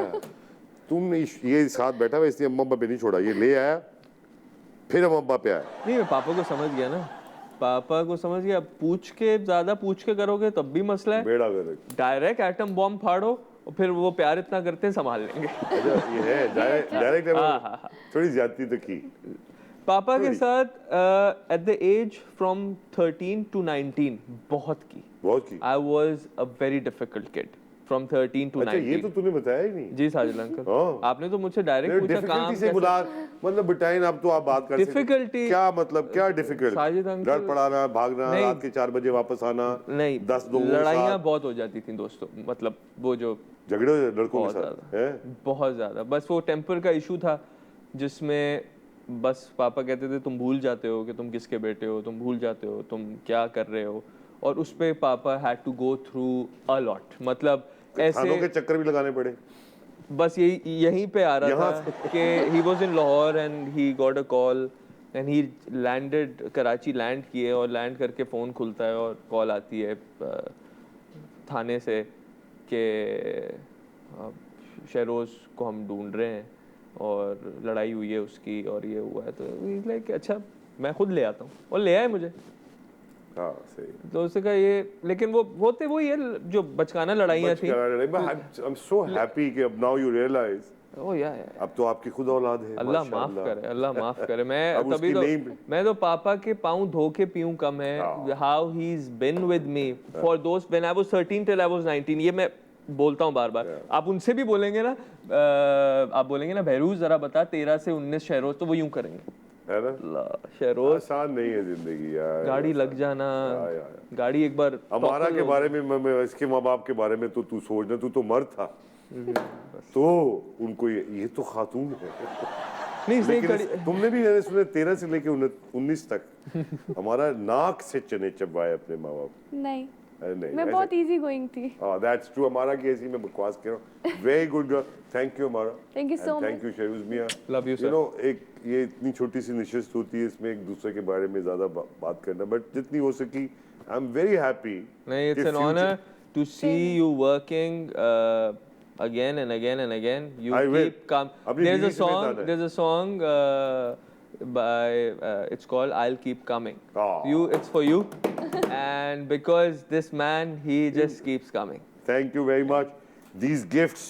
तुमने. ये साथ बैठा हुआ इसलिए अम्मा पे नहीं छोड़ा, ये ले आया फिर अम्मा पे आया. नहीं, मैं पापा को समझ गया ना, पापा को समझ गया. ज्यादा पूछ के करोगे तब भी मसला है. बेड़ा गर्क. डायरेक्ट एटम बॉम्ब फाड़ो और फिर वो प्यार इतना करते हैं, संभाल लेंगे. अच्छा, ये है डायरेक्ट हाँ. थोड़ी ज्यादती तो की पापा के साथ at the age from 13 to 19 बहुत की. I was a very difficult kid from 13 to 19. अच्छा, ये तो तूने बताया ही नहीं. जी साजिद अंकल, हाँ. आपने तो मुझसे डायरेक्ट पूछा काम से बुला, मतलब बिटाइन. अब तो आप बात कर सकते. डिफिकल्टी क्या मतलब, क्या डिफिकल्ट? साजिद अंकल, घर पढ़ाना, भागना, रात के 4 बजे वापस आना. नहीं, 10 लोगों लड़ाइयाँ बहुत हो जाती थी दोस्तों, मतलब वो जो झगड़े लड़कों के साथ हैं बहुत ज्यादा. बस वो टेम्पर का इशू था जिसमें बस पापा कहते थे तुम भूल जाते हो कि तुम किसके बेटे हो, तुम भूल जाते हो तुम क्या कर रहे हो. और उस पे पापा had to go through a lot. मतलब थानों के ऐसे चक्कर भी लगाने पड़े. बस यहीं पे आ रहा था कि he was in Lahore and he got a call and he landed, Karachi land किए और लैंड करके फ़ोन खुलता है और कॉल आती है थाने से कि शहरोज़ को हम ढूंढ रहे हैं और लड़ाई हुई है उसकी और ये हुआ है. तो लाइक अच्छा मैं खुद ले आता हूँ, और ले आए मुझे. हाँ, सही. तो उससे कहा ये, लेकिन वो होते वही है जो बचकाना लड़ाइयाँ थी. आई एम सो हैप्पी कि अब नाउ यू रियलाइज. ओह या अब तो आपकी खुद औलाद है. अल्लाह माफ करे, अल्लाह माफ करे. मैं अब तभी उसकी तो मैं तो पापा के पाँव धो के पीऊं कम है. How he is been with me for those when I was 13 till I was 19. ये मैं बोलता हूँ बार बार. आप उनसे भी बोलेंगे ना, आप बोलेंगे ना बहरूज जरा बता 13 से 19 शहरों, तो वो यूं करेंगे है ना. शहरों आसान नहीं है जिंदगी यार. गाड़ी लग जाना, गाड़ी एक बार. हमारा के बारे में, मैं इसके माँ बाप के बारे में तो तू सोचना, तू तो मर्द था तो उनको ये तो खातून है. नहीं, लेकिन तुमने भी मैंने सुना 13 से लेके 19 तक हमारा नाक से चने चबाए अपने माँ बाप. नहीं, नहीं, मैं बहुत इजी गोइंग थी. That's true. हमारा की ऐसी मैं बकवास कर रहा हूँ. Very good girl. Thank you हमारा. Thank you so much. Thank you Shahrooz मियां. लव यू यू नो, एक ये इतनी छोटी सी निशस्त होती है, इसमें एक दूसरे के बारे में ज्यादा बात करना, बट जितनी हो सकी आई एम वेरी हैप्पी. नहीं, it's an honour to see you working again and again and again. You keep calm. There's a song by it's called I'll Keep Coming. It's for you. And because this man, he just keeps coming. Thank you very much. These gifts.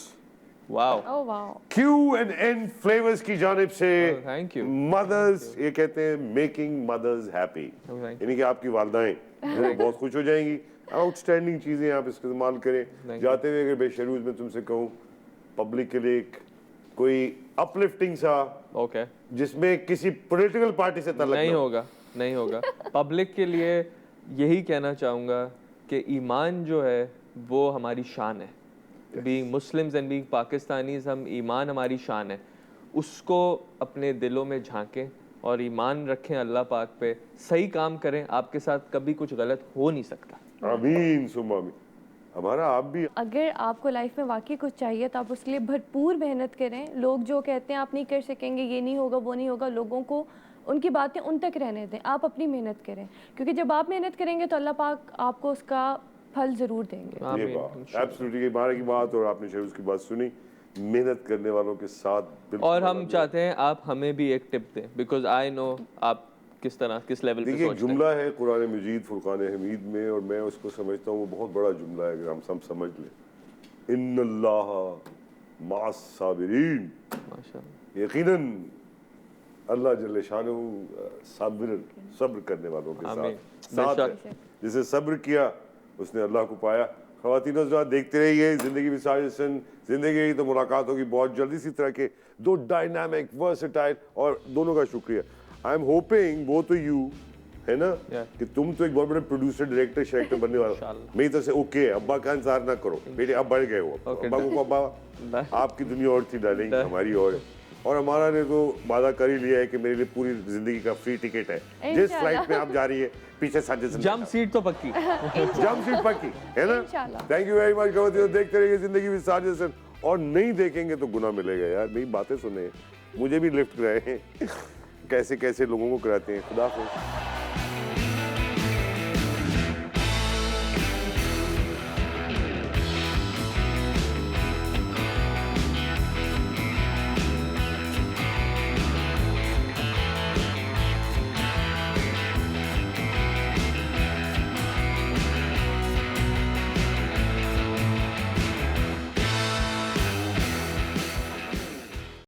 Wow. Oh wow. Q&N Flavors की जानिब से. Thank you. Mothers, ये कहते हैं making mothers happy. यानी कि आपकी वालदाएं बहुत खुश हो जाएंगी. आउटस्टैंडिंग चीजें आप इस्तेमाल करें. जाते हुए अगर बेशरूज में तुमसे कहूँ पब्लिक के लिए कोई अपलिफ्टिंग सा, ओके, जिसमें किसी पॉलिटिकल पार्टी से ताल्लुक नहीं होगा. पब्लिक के लिए यही कहना चाहूँगा कि ईमान जो है वो हमारी शान है. Being Muslims and being Pakistanis, हम ईमान हमारी शान है. उसको अपने दिलों में झांकें और ईमान रखें अल्लाह पाक पे. सही काम करें, आपके साथ कभी कुछ गलत हो नहीं सकता. आमीन सुम्मा आमीन. हमारा आप भी. अगर आपको लाइफ में वाकई कुछ चाहिए तो आप उसके लिए भरपूर मेहनत करें. लोग जो कहते हैं आप नहीं कर सकेंगे, ये नहीं होगा, वो नहीं होगा, लोगों को उनकी बातें उन तक रहने दें. आप अपनी मेहनत करें, क्योंकि जब आप मेहनत करेंगे तो अल्लाह पाक आपको उसका फल ज़रूर देंगे. ये बात एब्सोल्युटली बारह की बात. और आपने शहरूज की बात सुनी. मेहनत करने वालों के साथ. और हम चाहते हैं आप हमें भी एक टिप दें, बिकॉज आई नो आप किस लेवल पे सोचते हैं. देखिए, जुमला है कुरान मजीद फुरकान हमीद में, और मैं उसको समझता हूँ वो बहुत बड़ा जुमला है. अगर हम सब समझ लें, इन्नल्लाह मास साबिरीन, माशाअल्लाह, यकीनन अल्लाह जल्ले शानहू सब्र करने वालों के आमीन। साथ है। जिसे सब्र किया उसने अल्लाह को पाया। ख़वातीन हज़रात, देखते रहिए ज़िंदगी विसार जश्न। ज़िंदगी की तो मुलाकात होगी बहुत जल्दी। इसी तरह के दो डायनामिक वर्सेटाइल, और दोनों का शुक्रिया। I am hoping both of you, है ना, कि तुम तो एक बहुत बड़े प्रोड्यूसर डायरेक्टर शायरेक्टर बनने वाला। मेरी तरफ से ओके, अब्बा का इंतजार ना करो बेटे, अब बढ़ गए हो। अब्बा को अब्बा आपकी दुनिया और थी डार्लिंग, हमारी और हमारा ने तो वादा कर ही लिया है कि मेरे लिए पूरी जिंदगी का फ्री टिकट है। जिस फ्लाइट में आप जा रही है पीछे साजिद जंप सीट तो पक्की, जंप सीट पक्की है ना। Thank you very much. देखते रहिए जिंदगी विद साजिद, और नहीं देखेंगे तो गुनाह मिलेगा यार। मेरी बातें सुने, मुझे भी लिफ्ट कराए कैसे कैसे लोगों को कराते हैं। खुदा हाफिज़।